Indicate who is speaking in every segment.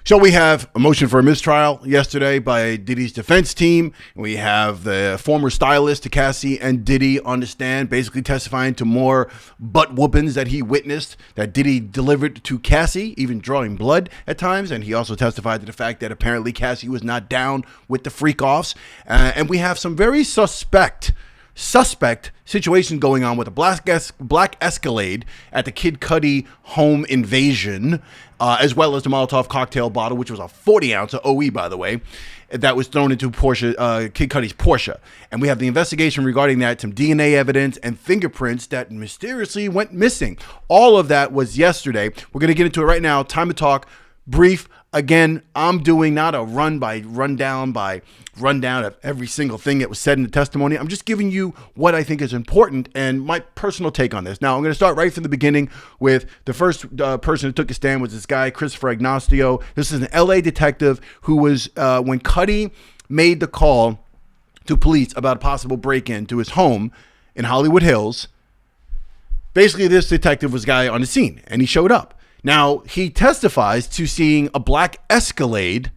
Speaker 1: So we have a motion for a mistrial yesterday by Diddy's defense team. We have the former stylist, Cassie, and Diddy on the stand, basically testifying to more butt whoopings that he witnessed that Diddy delivered to Cassie, even drawing blood at times. And he also testified to the fact that apparently Cassie was not down with the freak-offs. And we have some very suspect situation going on with a black Escalade at the Kid Cudi home invasion, as well as the Molotov cocktail bottle, which was a 40-ounce of OE, by the way, that was thrown into Kid Cudi's Porsche. And we have the investigation regarding that, some DNA evidence and fingerprints that mysteriously went missing. All of that was yesterday. We're going to get into it right now. Time to talk. Brief. Again, I'm doing not a rundown of every single thing that was said in the testimony. I'm just giving you what I think is important and my personal take on this. Now, I'm going to start right from the beginning with the first person who took a stand was this guy, Christopher Ignacio. This is an LA detective who was, when Cudi made the call to police about a possible break-in to his home in Hollywood Hills, basically this detective was a guy on the scene and he showed up. Now, he testifies to seeing a black Escalade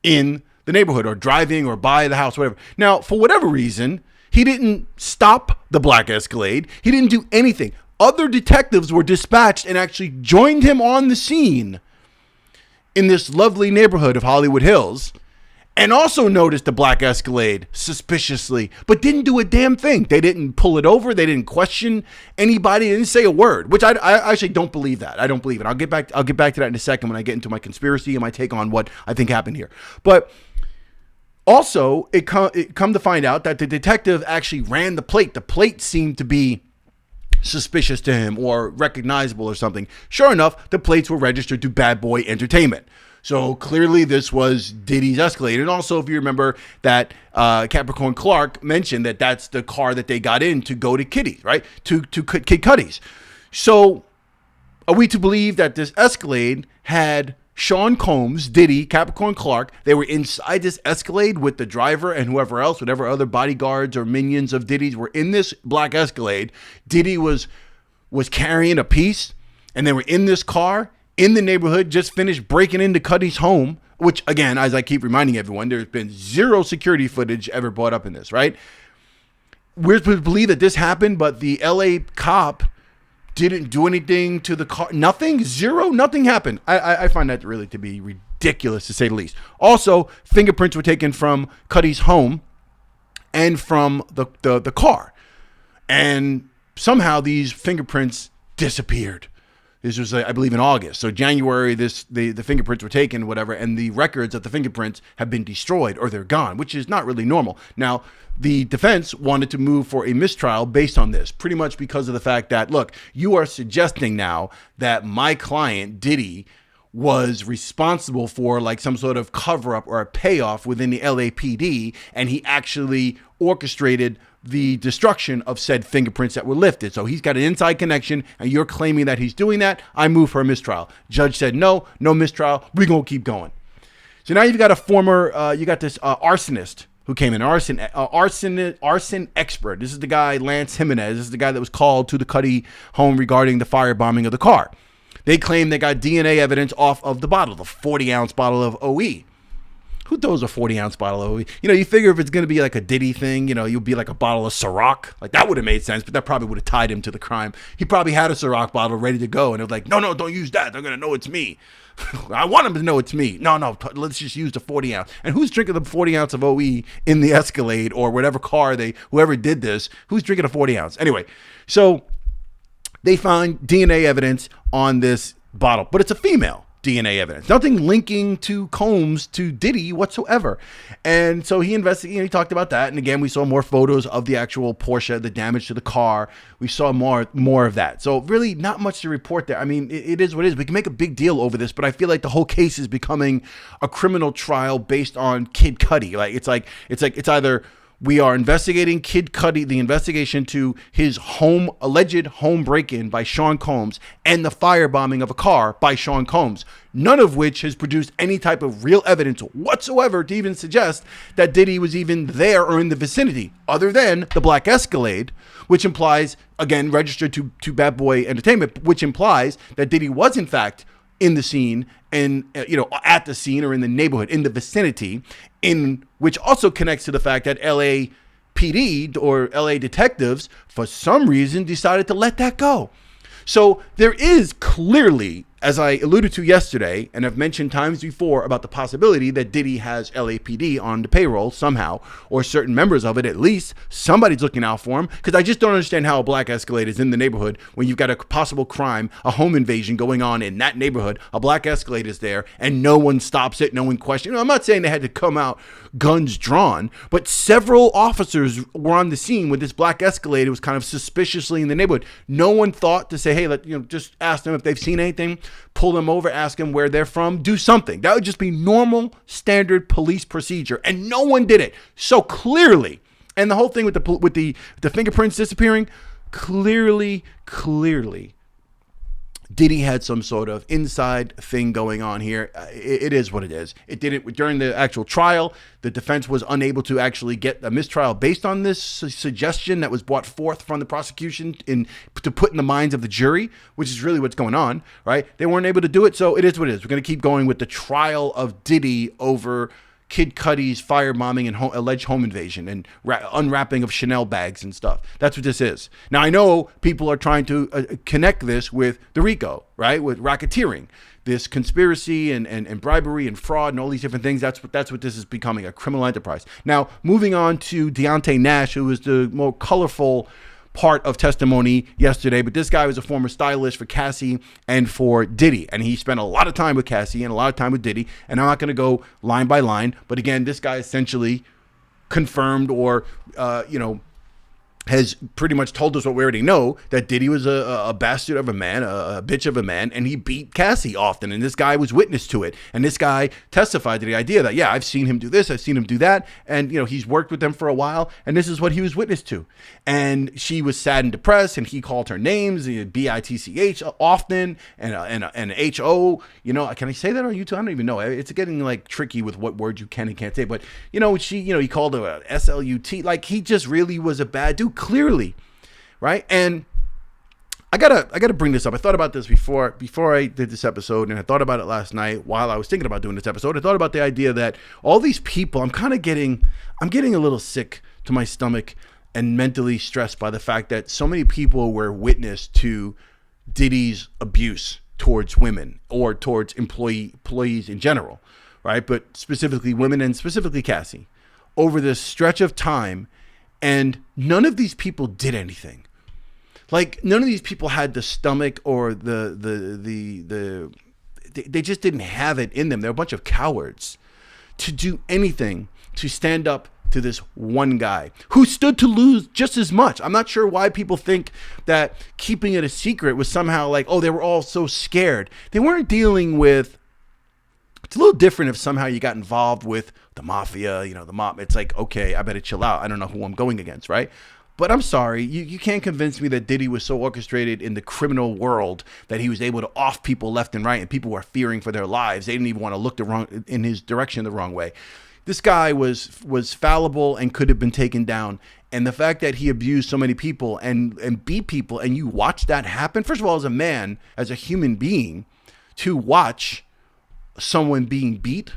Speaker 1: in the neighborhood or driving or by the house, whatever. Now, for whatever reason, he didn't stop the black Escalade. He didn't do anything. Other detectives were dispatched and actually joined him on the scene in this lovely neighborhood of Hollywood Hills and also noticed the black Escalade suspiciously, but didn't do a damn thing. They didn't pull it over. They didn't question anybody. They didn't say a word, which I actually don't believe that. I don't believe it. I'll get back to that in a second when I get into my conspiracy and my take on what I think happened here. But also, it come to find out that the detective actually ran the plate. The plate seemed to be suspicious to him or recognizable or something. Sure enough, the plates were registered to Bad Boy Entertainment. So clearly this was Diddy's Escalade. And also, if you remember that Capricorn Clark mentioned that that's the car that they got in to go to Kitty, right? To Kid Cudi's. So are we to believe that this Escalade had Sean Combs, Diddy, Capricorn Clark, they were inside this Escalade with the driver and whoever else, whatever other bodyguards or minions of Diddy's were in this black Escalade. Diddy was carrying a piece and they were in this car in the neighborhood, just finished breaking into Cudi's home, which again, as I keep reminding everyone, there's been zero security footage ever brought up in this, right? We're supposed to believe that this happened, but the LA cop didn't do anything to the car. Nothing, zero, nothing happened. I find that really to be ridiculous, to say the least. Also, fingerprints were taken from Cudi's home and from the car. And somehow these fingerprints disappeared. This was, I believe, in August. So January, the fingerprints were taken, whatever, and the records of the fingerprints have been destroyed or they're gone, which is not really normal. Now, the defense wanted to move for a mistrial based on this, pretty much because of the fact that, look, you are suggesting now that my client, Diddy, was responsible for like some sort of cover-up or a payoff within the LAPD, and he actually orchestrated the destruction of said fingerprints that were lifted. So he's got an inside connection, and you're claiming that he's doing that. I move for a mistrial. Judge said, no mistrial. We're going to keep going. So now you've got you got this arsonist who came in, arson expert. This is the guy, Lance Jimenez. This is the guy that was called to the Cudi home regarding the firebombing of the car. They claim they got DNA evidence off of the bottle, the 40-ounce bottle of OE. Who throws a 40-ounce bottle of OE? You know, you figure if it's going to be like a Diddy thing, you know, you'll be like a bottle of Ciroc. Like, that would have made sense, but that probably would have tied him to the crime. He probably had a Ciroc bottle ready to go, and it was like, no, don't use that. They're going to know it's me. I want them to know it's me. No, let's just use the 40-ounce. And who's drinking the 40-ounce of OE in the Escalade or whatever car whoever did this, who's drinking a 40-ounce? Anyway, so they found DNA evidence on this bottle, but it's a female DNA evidence. Nothing linking to Combs to Diddy whatsoever. And so he investigated, he talked about that. And again, we saw more photos of the actual Porsche, the damage to the car. We saw more of that. So really not much to report there. I mean, it is what it is. We can make a big deal over this, but I feel like the whole case is becoming a criminal trial based on Kid Cudi. It's either we are investigating Kid Cudi, the investigation to his alleged home break-in by Sean Combs and the firebombing of a car by Sean Combs, none of which has produced any type of real evidence whatsoever to even suggest that Diddy was even there or in the vicinity, other than the black Escalade, which implies, again, registered to Bad Boy Entertainment, which implies that Diddy was in fact in the scene and, at the scene or in the neighborhood, in the vicinity, in which also connects to the fact that LAPD or LA detectives, for some reason, decided to let that go. So there is clearly, as I alluded to yesterday, and I've mentioned times before about the possibility that Diddy has LAPD on the payroll somehow, or certain members of it at least. Somebody's looking out for him, because I just don't understand how a black Escalade is in the neighborhood when you've got a possible crime, a home invasion going on in that neighborhood. A black Escalade is there, and no one stops it, no one questions. I'm not saying they had to come out guns drawn, but several officers were on the scene with this black Escalade. It was kind of suspiciously in the neighborhood. No one thought to say, hey, just ask them if they've seen anything, pull them over, ask them where they're from, do something. That would just be normal, standard police procedure, and no one did it. So clearly, and the whole thing with the fingerprints disappearing, clearly, Diddy had some sort of inside thing going on here. It is what it is. It didn't during the actual trial. The defense was unable to actually get a mistrial based on this suggestion that was brought forth from the prosecution to put in the minds of the jury, which is really what's going on, right? They weren't able to do it, so it is what it is. We're going to keep going with the trial of Diddy over Kid Cudi's firebombing and alleged home invasion and unwrapping of Chanel bags and stuff. That's what this is. Now, I know people are trying to connect this with the RICO, right? With racketeering, this conspiracy and bribery and fraud and all these different things. That's what this is becoming, a criminal enterprise. Now, moving on to Deontay Nash, who was the more colorful part of testimony yesterday, but this guy was a former stylist for Cassie and for Diddy, and he spent a lot of time with Cassie and a lot of time with Diddy, and I'm not going to go line by line, but again, this guy essentially confirmed or has pretty much told us what we already know, that Diddy was a bastard of a man, a bitch of a man, and he beat Cassie often, and this guy was witness to it, and this guy testified to the idea that, yeah, I've seen him do this, I've seen him do that, and, he's worked with them for a while, and this is what he was witness to. And she was sad and depressed, and he called her names, B-I-T-C-H often, and H-O, can I say that on YouTube? I don't even know. It's getting, tricky with what words you can and can't say, but, he called her S-L-U-T, he just really was a bad dude. Clearly, right? And I gotta bring this up. I thought about this before I did this episode, and I thought about it last night while I was thinking about doing this episode. I thought about the idea that all these people, I'm getting a little sick to my stomach and mentally stressed by the fact that so many people were witness to Diddy's abuse towards women or towards employees in general, right? But specifically women, and specifically Cassie, over this stretch of time. And none of these people did anything. None of these people had the stomach or they just didn't have it in them. They're a bunch of cowards to do anything to stand up to this one guy who stood to lose just as much. I'm not sure why people think that keeping it a secret was somehow they were all so scared. They weren't dealing with. It's a little different if somehow you got involved with the mafia, the mob. It's okay, I better chill out. I don't know who I'm going against, right? But I'm sorry, you can't convince me that Diddy was so orchestrated in the criminal world that he was able to off people left and right, and people were fearing for their lives. They didn't even want to look in his direction the wrong way. This guy was fallible and could have been taken down. And the fact that he abused so many people and beat people, and you watch that happen, first of all, as a man, as a human being, to watch someone being beat,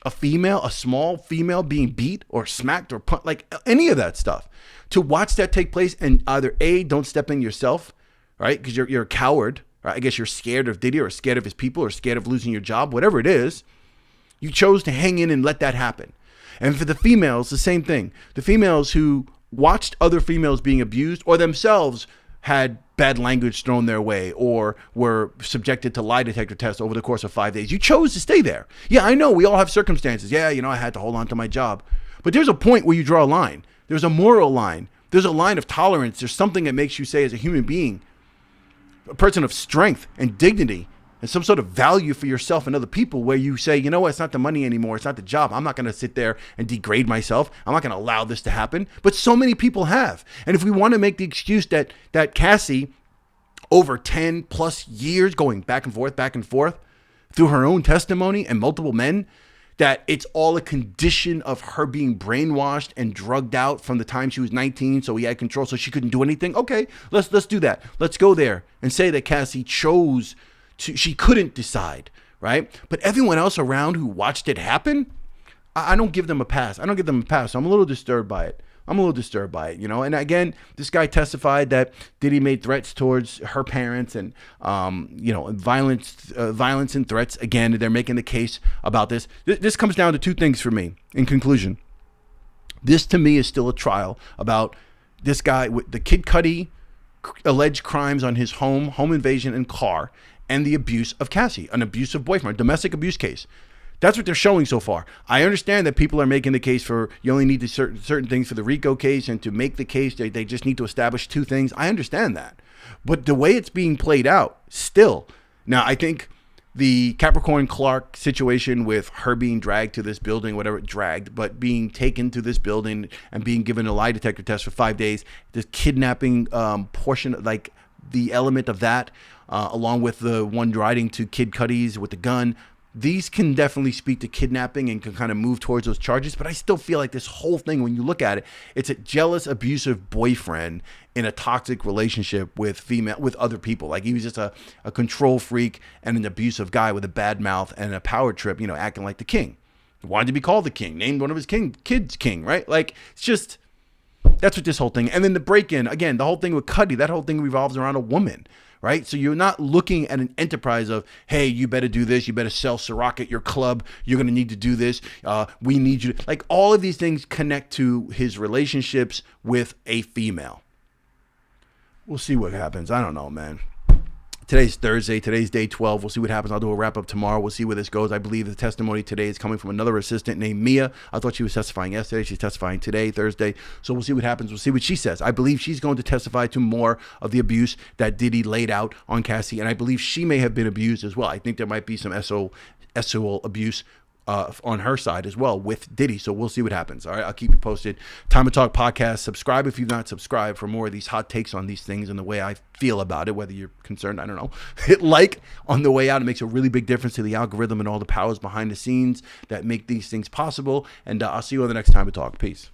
Speaker 1: a small female being beat or smacked or punched, any of that stuff, to watch that take place and either don't step in yourself, right? Because you're a coward, right? I guess you're scared of Diddy or scared of his people or scared of losing your job, whatever it is. You chose to hang in and let that happen. And for the females, the same thing. The females who watched other females being abused or themselves had bad language thrown their way or were subjected to lie detector tests over the course of 5 days. You chose to stay there. Yeah, I know we all have circumstances. Yeah, I had to hold on to my job. But there's a point where you draw a line. There's a moral line. There's a line of tolerance. There's something that makes you say as a human being, a person of strength and dignity and some sort of value for yourself and other people, where you say, what, it's not the money anymore. It's not the job. I'm not going to sit there and degrade myself. I'm not going to allow this to happen. But so many people have. And if we want to make the excuse that Cassie, over 10 plus years going back and forth through her own testimony and multiple men, that it's all a condition of her being brainwashed and drugged out from the time she was 19, so he had control, so she couldn't do anything. Okay, let's do that. Let's go there and say that Cassie chose she couldn't decide, right? But everyone else around who watched it happen, I don't give them a pass. I don't give them a pass. So I'm a little disturbed by it. You know. And again, this guy testified that Diddy made threats towards her parents and, violence and threats. Again, they're making the case about this. This comes down to two things for me. In conclusion, this to me is still a trial about this guy with the Kid Cudi alleged crimes on his home invasion and car, and the abuse of Cassie, an abusive boyfriend, domestic abuse case. That's what they're showing so far. I understand that people are making the case for you only need to certain things for the RICO case, and to make the case, they just need to establish two things. I understand that. But the way it's being played out, still. Now, I think the Capricorn Clark situation with her being dragged to this building, but being taken to this building and being given a lie detector test for 5 days, this kidnapping portion, like the element of that, along with the one riding to Kid Cudi's with the gun, these can definitely speak to kidnapping and can kind of move towards those charges. But I still feel like this whole thing, when you look at it, it's a jealous, abusive boyfriend in a toxic relationship with other people. Like he was just a control freak and an abusive guy with a bad mouth and a power trip, acting like the king. Wanted to be called the king, named one of his kids king, right? Like, it's just, that's what this whole thing. And then the break-in, again, the whole thing with Cudi, that whole thing revolves around a woman. Right? So you're not looking at an enterprise of, hey, you better do this. You better sell Ciroc at your club. You're going to need to do this. We need you to, like, all of these things connect to his relationships with a female. We'll see what happens. I don't know, man. Today's Thursday. Today's day 12. We'll see what happens. I'll do a wrap up tomorrow. We'll see where this goes. I believe the testimony today is coming from another assistant named Mia. I thought she was testifying yesterday. She's testifying today, Thursday. So we'll see what happens. We'll see what she says. I believe she's going to testify to more of the abuse that Diddy laid out on Cassie. And I believe she may have been abused as well. I think there might be some SOL abuse on her side as well with Diddy. So we'll see what happens. All right, I'll keep you posted. Time to Talk podcast. Subscribe if you've not subscribed for more of these hot takes on these things and the way I feel about it, whether you're concerned, I don't know. Hit like on the way out. It makes a really big difference to the algorithm and all the powers behind the scenes that make these things possible. And I'll see you on the next Time to Talk. Peace.